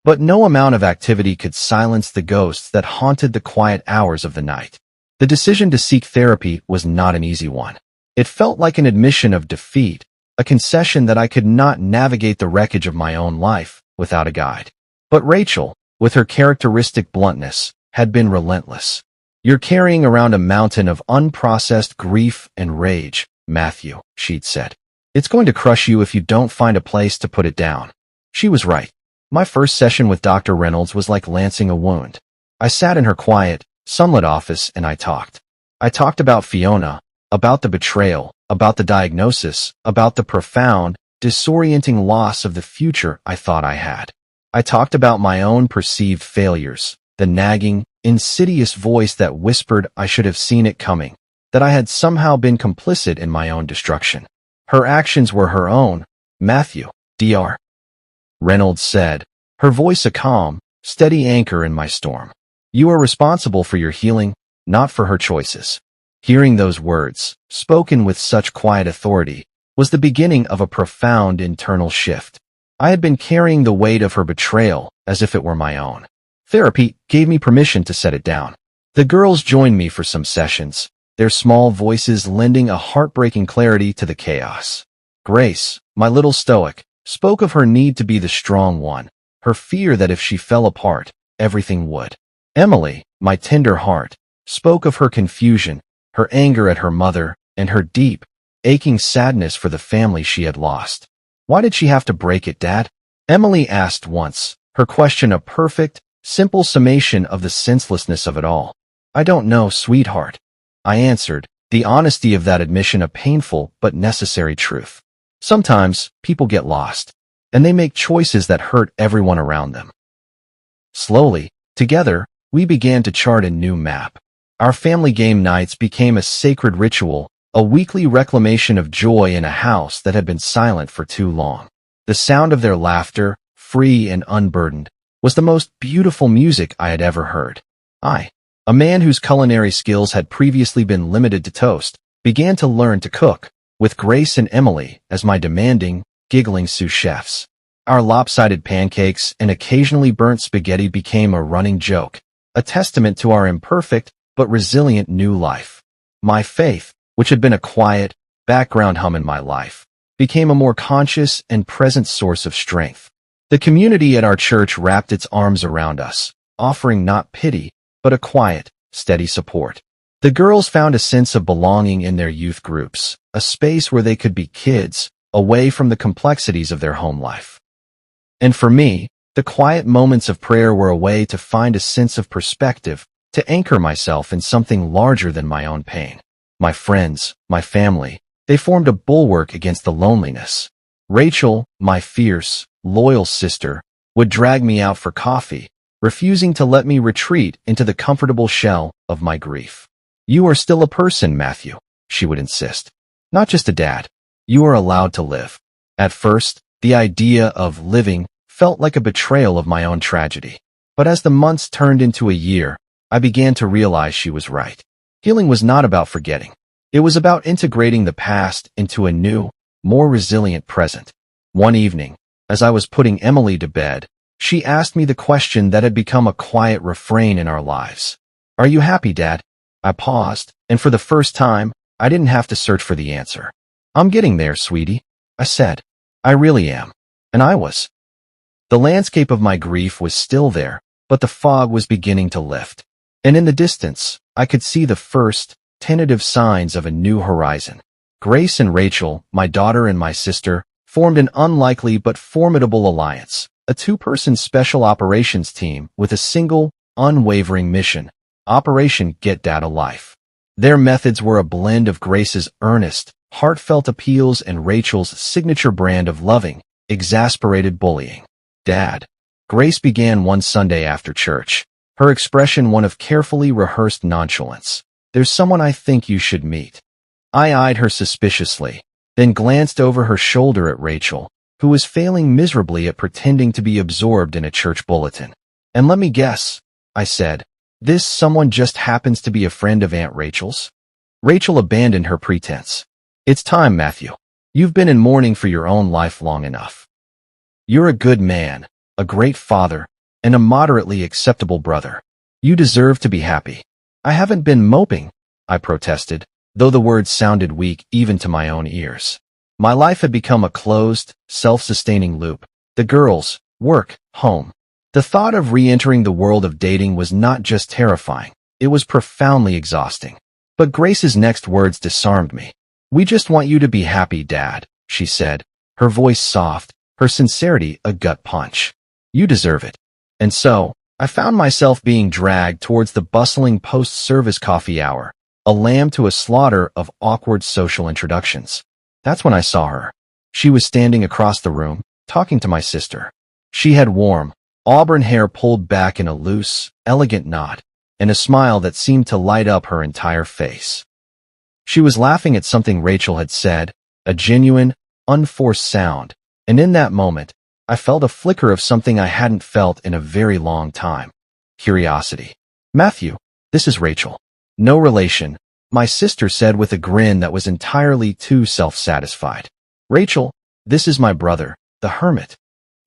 But no amount of activity could silence the ghosts that haunted the quiet hours of the night. The decision to seek therapy was not an easy one. It felt like an admission of defeat, a concession that I could not navigate the wreckage of my own life without a guide. But Rachel, with her characteristic bluntness, had been relentless. "You're carrying around a mountain of unprocessed grief and rage, Matthew," she'd said. "It's going to crush you if you don't find a place to put it down." She was right. My first session with Dr. Reynolds was like lancing a wound. I sat in her quiet, sunlit office and I talked. I talked about Fiona, about the betrayal, about the diagnosis, about the profound, disorienting loss of the future I thought I had. I talked about my own perceived failures, the nagging, insidious voice that whispered I should have seen it coming, that I had somehow been complicit in my own destruction. Her actions were her own. "Matthew, Dr. Reynolds said, her voice a calm, steady anchor in my storm. "You are responsible for your healing, not for her choices." Hearing those words, spoken with such quiet authority, was the beginning of a profound internal shift. I had been carrying the weight of her betrayal as if it were my own. Therapy gave me permission to set it down. The girls joined me for some sessions, their small voices lending a heartbreaking clarity to the chaos. Grace, my little stoic, spoke of her need to be the strong one, her fear that if she fell apart, everything would. Emily, my tender heart, spoke of her confusion, her anger at her mother, and her deep, aching sadness for the family she had lost. "Why did she have to break it, Dad?" Emily asked once, her question a perfect, simple summation of the senselessness of it all. "I don't know, sweetheart," I answered, the honesty of that admission a painful but necessary truth. Sometimes, people get lost, and they make choices that hurt everyone around them. Slowly, together, we began to chart a new map. Our family game nights became a sacred ritual, a weekly reclamation of joy in a house that had been silent for too long. The sound of their laughter, free and unburdened, was the most beautiful music I had ever heard. I, a man whose culinary skills had previously been limited to toast, began to learn to cook, with Grace and Emily as my demanding, giggling sous chefs. Our lopsided pancakes and occasionally burnt spaghetti became a running joke, a testament to our imperfect but resilient new life. My faith, which had been a quiet, background hum in my life, became a more conscious and present source of strength. The community at our church wrapped its arms around us, offering not pity, but a quiet, steady support. The girls found a sense of belonging in their youth groups, a space where they could be kids, away from the complexities of their home life. And for me, the quiet moments of prayer were a way to find a sense of perspective, to anchor myself in something larger than my own pain. My friends, my family, they formed a bulwark against the loneliness. Rachel, my fierce, loyal sister, would drag me out for coffee, refusing to let me retreat into the comfortable shell of my grief. "You are still a person, Matthew," she would insist. "Not just a dad. You are allowed to live." At first, the idea of living felt like a betrayal of my own tragedy. But as the months turned into a year, I began to realize she was right. Healing was not about forgetting. It was about integrating the past into a new, more resilient present. One evening, as I was putting Emily to bed, she asked me the question that had become a quiet refrain in our lives. "Are you happy, Dad?" I paused, and for the first time, I didn't have to search for the answer. "I'm getting there, sweetie," I said. "I really am." And I was. The landscape of my grief was still there, but the fog was beginning to lift. And in the distance, I could see the first, tentative signs of a new horizon. Grace and Rachel, my daughter and my sister, formed an unlikely but formidable alliance, a two-person special operations team with a single, unwavering mission: Operation Get Dad a Life. Their methods were a blend of Grace's earnest, heartfelt appeals and Rachel's signature brand of loving, exasperated bullying. "Dad," Grace began one Sunday after church, her expression one of carefully rehearsed nonchalance. "There's someone I think you should meet." I eyed her suspiciously, then glanced over her shoulder at Rachel, who was failing miserably at pretending to be absorbed in a church bulletin. And let me guess, I said, this someone just happens to be a friend of Aunt Rachel's? Rachel abandoned her pretense. It's time, Matthew. You've been in mourning for your own life long enough. You're a good man, a great father, and a moderately acceptable brother. You deserve to be happy. I haven't been moping, I protested, though the words sounded weak even to my own ears. My life had become a closed, self-sustaining loop. The girls, work, home. The thought of re-entering the world of dating was not just terrifying, it was profoundly exhausting. But Grace's next words disarmed me. We just want you to be happy, Dad, she said, her voice soft, her sincerity a gut punch. You deserve it. And so, I found myself being dragged towards the bustling post-service coffee hour, a lamb to a slaughter of awkward social introductions. That's when I saw her. She was standing across the room, talking to my sister. She had warm, auburn hair pulled back in a loose, elegant knot, and a smile that seemed to light up her entire face. She was laughing at something Rachel had said, a genuine, unforced sound, and in that moment, I felt a flicker of something I hadn't felt in a very long time. Curiosity. Matthew, this is Rachel. No relation, my sister said with a grin that was entirely too self-satisfied. Rachel, this is my brother, the hermit.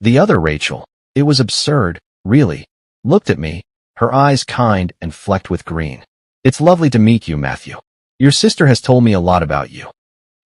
The other Rachel, it was absurd, really, looked at me, her eyes kind and flecked with green. It's lovely to meet you, Matthew. Your sister has told me a lot about you.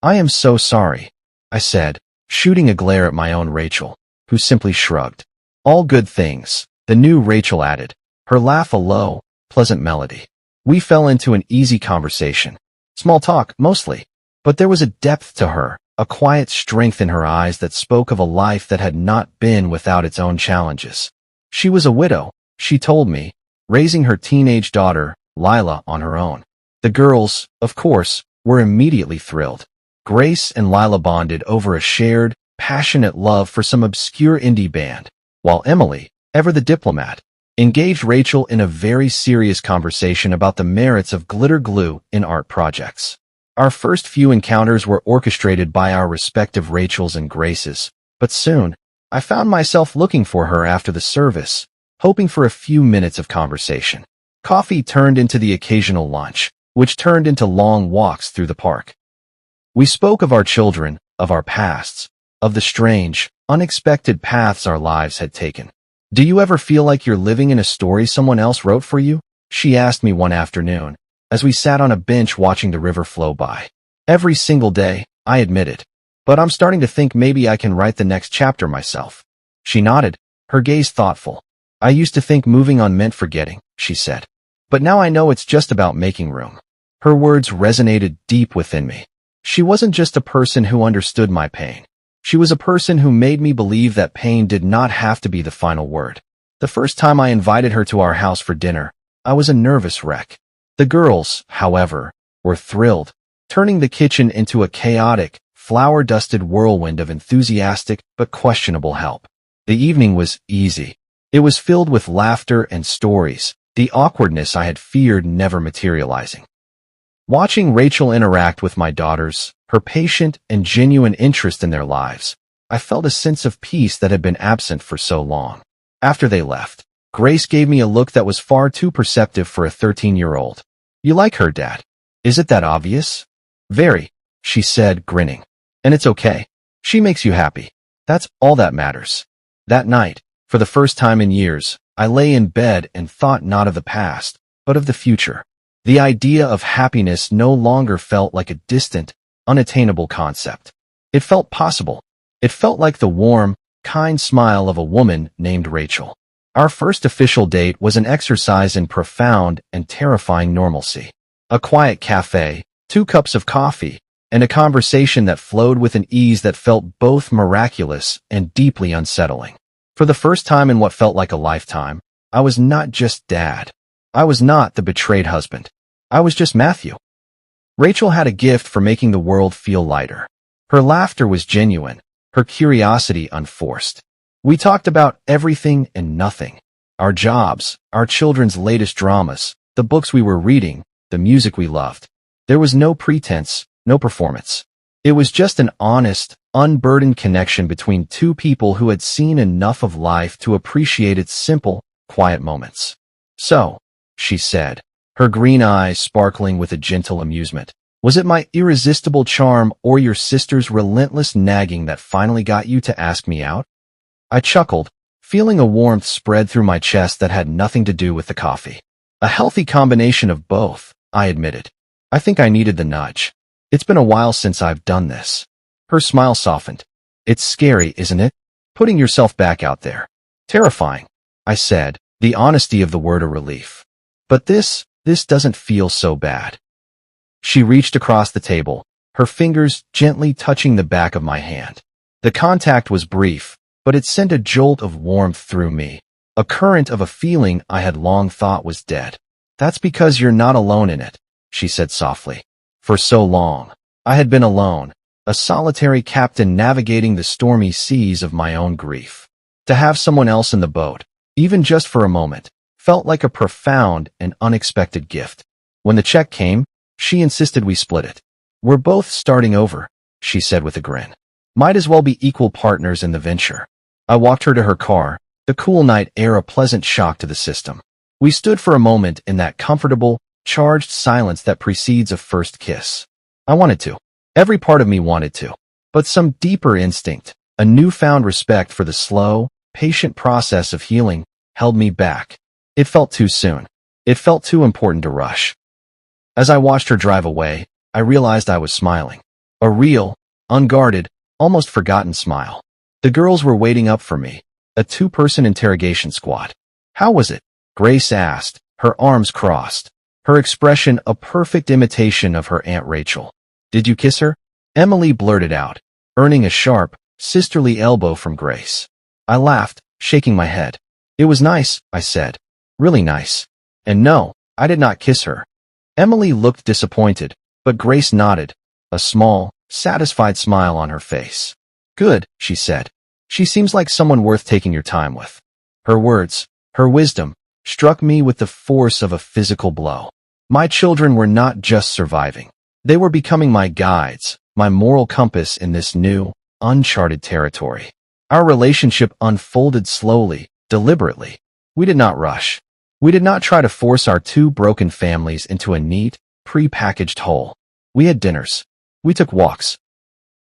I am so sorry, I said, shooting a glare at my own Rachel, who simply shrugged. All good things, the new Rachel added, her laugh a low, pleasant melody. We fell into an easy conversation. Small talk, mostly. But there was a depth to her, a quiet strength in her eyes that spoke of a life that had not been without its own challenges. She was a widow, she told me, raising her teenage daughter, Lila, on her own. The girls, of course, were immediately thrilled. Grace and Lila bonded over a shared, passionate love for some obscure indie band, while Emily, ever the diplomat, engaged Rachel in a very serious conversation about the merits of glitter glue in art projects. Our first few encounters were orchestrated by our respective Rachels and Graces, but soon, I found myself looking for her after the service, hoping for a few minutes of conversation. Coffee turned into the occasional lunch, which turned into long walks through the park. We spoke of our children, of our pasts, of the strange, unexpected paths our lives had taken. Do you ever feel like you're living in a story someone else wrote for you? She asked me one afternoon, as we sat on a bench watching the river flow by. Every single day, I admitted. But I'm starting to think maybe I can write the next chapter myself. She nodded, her gaze thoughtful. I used to think moving on meant forgetting, she said. But now I know it's just about making room. Her words resonated deep within me. She wasn't just a person who understood my pain. She was a person who made me believe that pain did not have to be the final word. The first time I invited her to our house for dinner, I was a nervous wreck. The girls, however, were thrilled, turning the kitchen into a chaotic, flour-dusted whirlwind of enthusiastic but questionable help. The evening was easy. It was filled with laughter and stories, the awkwardness I had feared never materializing. Watching Rachel interact with my daughters, her patient and genuine interest in their lives, I felt a sense of peace that had been absent for so long. After they left, Grace gave me a look that was far too perceptive for a 13-year-old. You like her, Dad? Is it that obvious? Very, she said, grinning. And it's okay. She makes you happy. That's all that matters. That night, for the first time in years, I lay in bed and thought not of the past, but of the future. The idea of happiness no longer felt like a distant, unattainable concept. It felt possible. It felt like the warm, kind smile of a woman named Rachel. Our first official date was an exercise in profound and terrifying normalcy. A quiet cafe, 2 cups of coffee, and a conversation that flowed with an ease that felt both miraculous and deeply unsettling. For the first time in what felt like a lifetime, I was not just Dad. I was not the betrayed husband. I was just Matthew. Rachel had a gift for making the world feel lighter. Her laughter was genuine, her curiosity unforced. We talked about everything and nothing. Our jobs, our children's latest dramas, the books we were reading, the music we loved. There was no pretense, no performance. It was just an honest, unburdened connection between two people who had seen enough of life to appreciate its simple, quiet moments. "So," she said, her green eyes sparkling with a gentle amusement, "was it my irresistible charm or your sister's relentless nagging that finally got you to ask me out?" I chuckled, feeling a warmth spread through my chest that had nothing to do with the coffee. "A healthy combination of both," I admitted. "I think I needed the nudge. It's been a while since I've done this." Her smile softened. "It's scary, isn't it? Putting yourself back out there." "Terrifying," I said, the honesty of the word a relief. "But this doesn't feel so bad." She reached across the table, her fingers gently touching the back of my hand. The contact was brief, but it sent a jolt of warmth through me, a current of a feeling I had long thought was dead. "That's because you're not alone in it," she said softly. For so long, I had been alone, a solitary captain navigating the stormy seas of my own grief. To have someone else in the boat, even just for a moment, felt like a profound and unexpected gift. When the check came, she insisted we split it. "We're both starting over," she said with a grin. "Might as well be equal partners in the venture." I walked her to her car, the cool night air a pleasant shock to the system. We stood for a moment in that comfortable, charged silence that precedes a first kiss. I wanted to. Every part of me wanted to. But some deeper instinct, a newfound respect for the slow, patient process of healing, held me back. It felt too soon. It felt too important to rush. As I watched her drive away, I realized I was smiling. A real, unguarded, almost forgotten smile. The girls were waiting up for me, a two-person interrogation squad. "How was it?" Grace asked, her arms crossed, her expression a perfect imitation of her Aunt Rachel. "Did you kiss her?" Emily blurted out, earning a sharp, sisterly elbow from Grace. I laughed, shaking my head. "It was nice," I said. "Really nice. And no, I did not kiss her." Emily looked disappointed, but Grace nodded, a small, satisfied smile on her face. "Good," she said. "She seems like someone worth taking your time with." Her words, her wisdom, struck me with the force of a physical blow. My children were not just surviving. They were becoming my guides, my moral compass in this new, uncharted territory. Our relationship unfolded slowly, deliberately. We did not rush. We did not try to force our two broken families into a neat, pre-packaged whole. We had dinners. We took walks.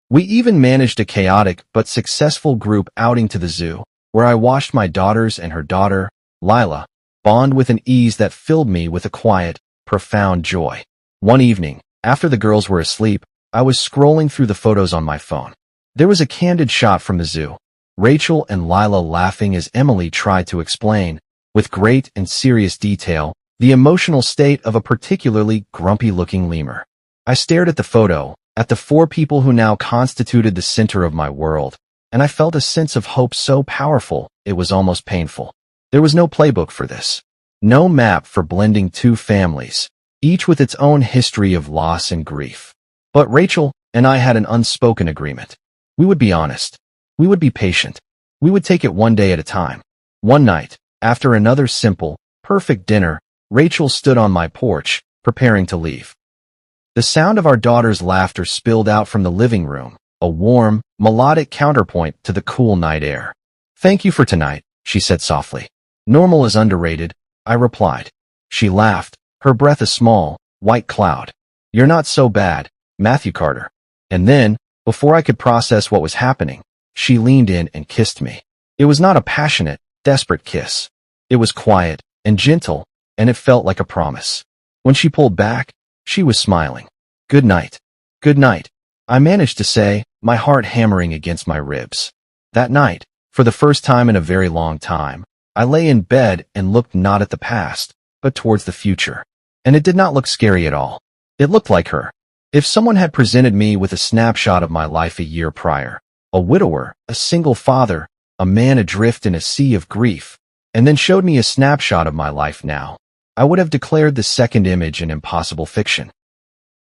We even managed a chaotic but successful group outing to the zoo, where I watched my daughters and her daughter, Lila, bond with an ease that filled me with a quiet, profound joy. One evening, after the girls were asleep, I was scrolling through the photos on my phone. There was a candid shot from the zoo, Rachel and Lila laughing as Emily tried to explain, with great and serious detail, the emotional state of a particularly grumpy-looking lemur. I stared at the photo, at the four people who now constituted the center of my world, and I felt a sense of hope so powerful, it was almost painful. There was no playbook for this. No map for blending two families, each with its own history of loss and grief. But Rachel and I had an unspoken agreement. We would be honest. We would be patient. We would take it one day at a time. One night, after another simple, perfect dinner, Rachel stood on my porch, preparing to leave. The sound of our daughter's laughter spilled out from the living room, a warm, melodic counterpoint to the cool night air. "Thank you for tonight," she said softly. "Normal is underrated," I replied. She laughed, her breath a small, white cloud. "You're not so bad, Matthew Carter." And then, before I could process what was happening, she leaned in and kissed me. It was not a passionate, desperate kiss. It was quiet and gentle, and it felt like a promise. When she pulled back, she was smiling. "Good night. Good night," I managed to say, my heart hammering against my ribs. That night, for the first time in a very long time, I lay in bed and looked not at the past, but towards the future. And it did not look scary at all. It looked like her. If someone had presented me with a snapshot of my life a year prior, a widower, a single father, a man adrift in a sea of grief, and then showed me a snapshot of my life now, I would have declared the second image an impossible fiction.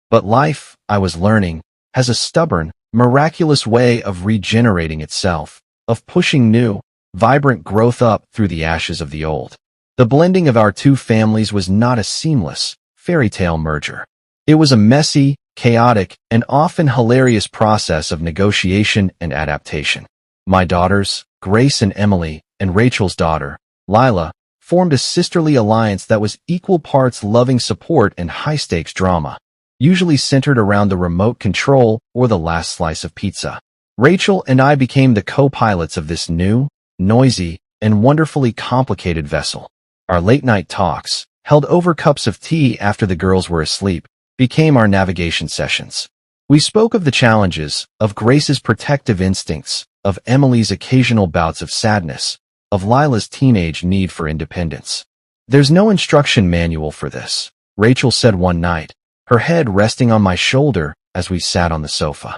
But life, I was learning, has a stubborn, miraculous way of regenerating itself, of pushing new, vibrant growth up through the ashes of the old. The blending of our two families was not a seamless, fairy tale merger. It was a messy, chaotic, and often hilarious process of negotiation and adaptation. My daughters, Grace and Emily, and Rachel's daughter, Lila, formed a sisterly alliance that was equal parts loving support and high-stakes drama, usually centered around the remote control or the last slice of pizza. Rachel and I became the co-pilots of this new, noisy, and wonderfully complicated vessel. Our late-night talks, held over cups of tea after the girls were asleep, became our navigation sessions. We spoke of the challenges, of Grace's protective instincts, of Emily's occasional bouts of sadness, of Lila's teenage need for independence. "There's no instruction manual for this," Rachel said one night, her head resting on my shoulder as we sat on the sofa.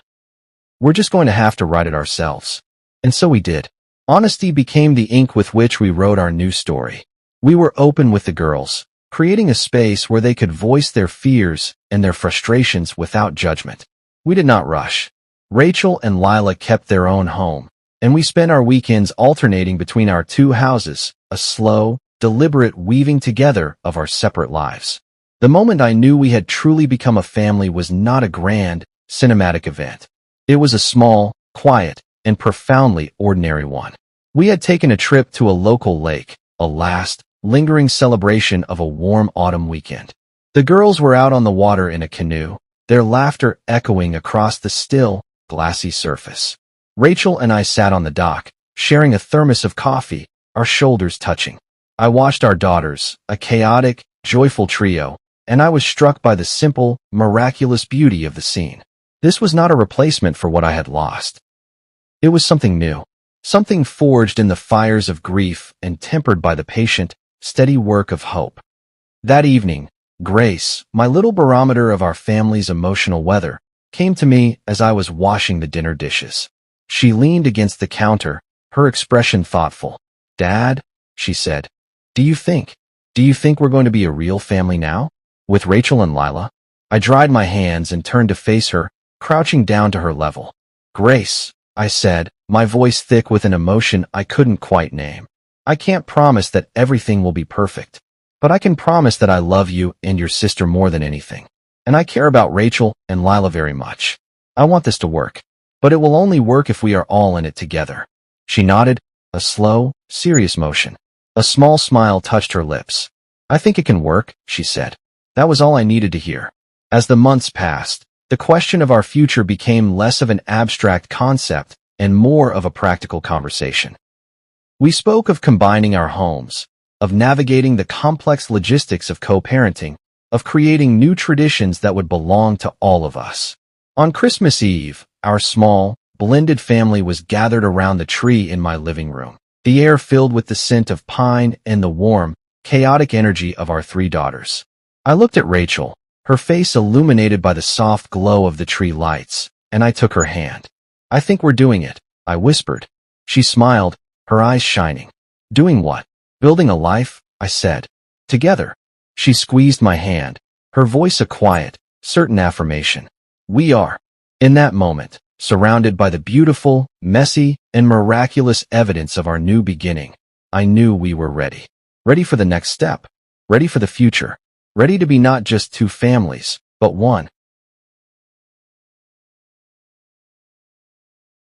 "We're just going to have to write it ourselves." And so we did. Honesty became the ink with which we wrote our new story. We were open with the girls, creating a space where they could voice their fears and their frustrations without judgment. We did not rush. Rachel and Lila kept their own home, and we spent our weekends alternating between our two houses, a slow, deliberate weaving together of our separate lives. The moment I knew we had truly become a family was not a grand, cinematic event. It was a small, quiet, and profoundly ordinary one. We had taken a trip to a local lake, a last, lingering celebration of a warm autumn weekend. The girls were out on the water in a canoe, their laughter echoing across the still, glassy surface. Rachel and I sat on the dock, sharing a thermos of coffee, our shoulders touching. I watched our daughters, a chaotic, joyful trio, and I was struck by the simple, miraculous beauty of the scene. This was not a replacement for what I had lost. It was something new, something forged in the fires of grief and tempered by the patient, steady work of hope. That evening, Grace, my little barometer of our family's emotional weather, came to me as I was washing the dinner dishes. She leaned against the counter, her expression thoughtful. "Dad," she said, Do you think we're going to be a real family now? With Rachel and Lila?" I dried my hands and turned to face her, crouching down to her level. "Grace," I said, my voice thick with an emotion I couldn't quite name. "I can't promise that everything will be perfect, but I can promise that I love you and your sister more than anything. And I care about Rachel and Lila very much. I want this to work, but it will only work if we are all in it together." She nodded, a slow, serious motion. A small smile touched her lips. "I think it can work," she said. That was all I needed to hear. As the months passed, the question of our future became less of an abstract concept and more of a practical conversation. We spoke of combining our homes, of navigating the complex logistics of co-parenting, of creating new traditions that would belong to all of us. On Christmas Eve, our small, blended family was gathered around the tree in my living room, the air filled with the scent of pine and the warm, chaotic energy of our three daughters. I looked at Rachel, her face illuminated by the soft glow of the tree lights, and I took her hand. "I think we're doing it," I whispered. She smiled, her eyes shining. "Doing what?" "Building a life," I said. "Together." She squeezed my hand, her voice a quiet, certain affirmation. "We are." In that moment, surrounded by the beautiful, messy, and miraculous evidence of our new beginning, I knew we were ready. Ready for the next step. Ready for the future. Ready to be not just two families, but one.